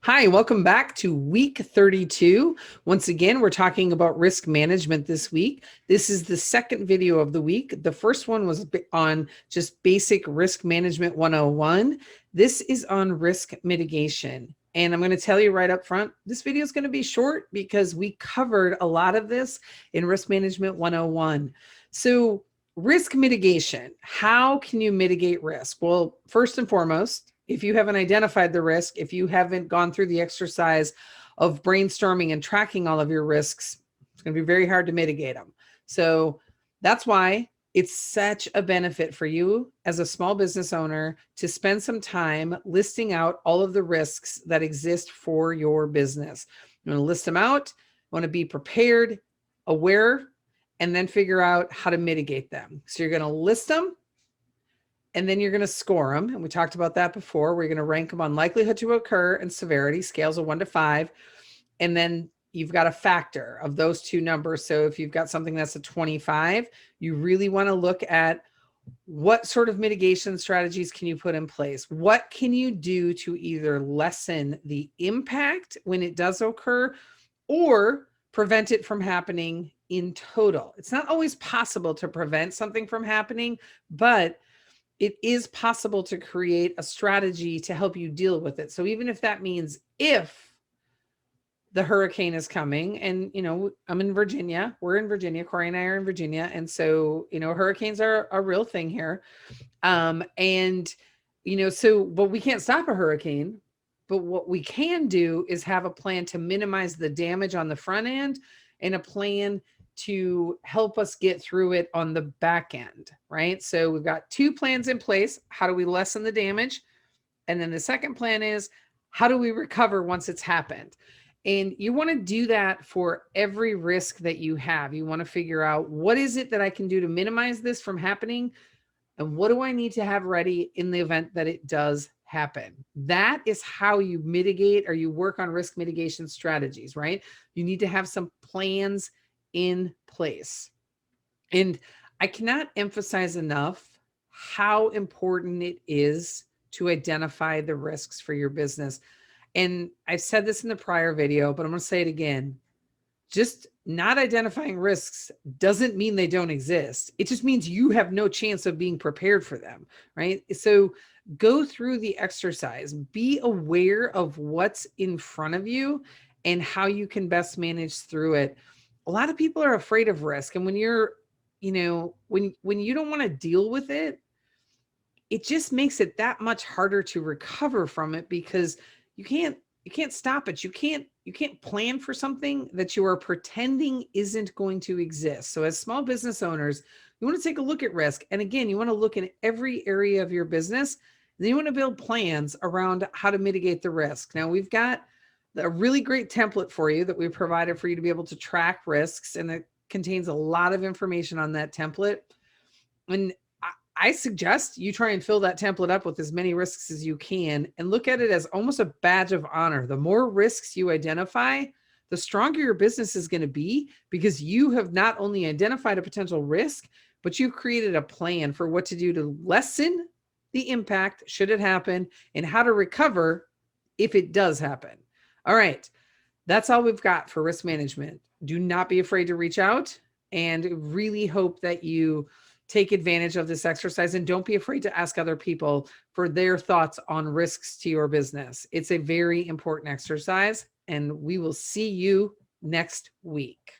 Hi, welcome back to week 32. Once again, we're talking about risk management this week. This is the second video of the week. The first one was on just basic risk management 101. This is on risk mitigation. And I'm going to tell you right up front, this video is going to be short because we covered a lot of this in risk management 101. So risk mitigation, how can you mitigate risk? Well, first and foremost, if you haven't identified the risk, if you haven't gone through the exercise of brainstorming and tracking all of your risks, it's going to be very hard to mitigate them. So that's why it's such a benefit for you as a small business owner to spend some time listing out all of the risks that exist for your business. You want to list them out, you want to be prepared, aware, and then figure out how to mitigate them. So you're going to list them, and then you're going to score them. And we talked about that before. We're going to rank them on likelihood to occur and severity, scales of 1 to 5. And then you've got a factor of those two numbers. So if you've got something that's a 25, you really want to look at what sort of mitigation strategies can you put in place? What can you do to either lessen the impact when it does occur or prevent it from happening in total? It's not always possible to prevent something from happening, but it is possible to create a strategy to help you deal with it. So even if that means if the hurricane is coming, and I'm in Virginia, we're in Virginia, Corey and I are in Virginia, and so hurricanes are a real thing here, but we can't stop a hurricane, but what we can do is have a plan to minimize the damage on the front end and a plan to help us get through it on the back end, right? So we've got two plans in place. How do we lessen the damage? And then the second plan is, how do we recover once it's happened? And you want to do that for every risk that you have. You want to figure out, what is it that I can do to minimize this from happening? And what do I need to have ready in the event that it does happen? That is how you mitigate, or you work on risk mitigation strategies, right? You need to have some plans in place. And I cannot emphasize enough how important it is to identify the risks for your business. And I've said this in the prior video, but I'm going to say it again. Just not identifying risks doesn't mean they don't exist. It just means you have no chance of being prepared for them, right? So go through the exercise, be aware of what's in front of you and how you can best manage through it. A lot of people are afraid of risk. And when you're, when you don't want to deal with it, it just makes it that much harder to recover from it, because you can't stop it. You can't plan for something that you are pretending isn't going to exist. So as small business owners, you want to take a look at risk. And again, you want to look in every area of your business. And then you want to build plans around how to mitigate the risk. Now, we've got a really great template for you that we provided for you to be able to track risks, and it contains a lot of information on that template. And I suggest you try and fill that template up with as many risks as you can, and look at it as almost a badge of honor. The more risks you identify, the stronger your business is going to be, because you have not only identified a potential risk, but you've created a plan for what to do to lessen the impact should it happen, and how to recover if it does happen. All right, that's all we've got for risk management. Do not be afraid to reach out, and really hope that you take advantage of this exercise, and don't be afraid to ask other people for their thoughts on risks to your business. It's a very important exercise, and we will see you next week.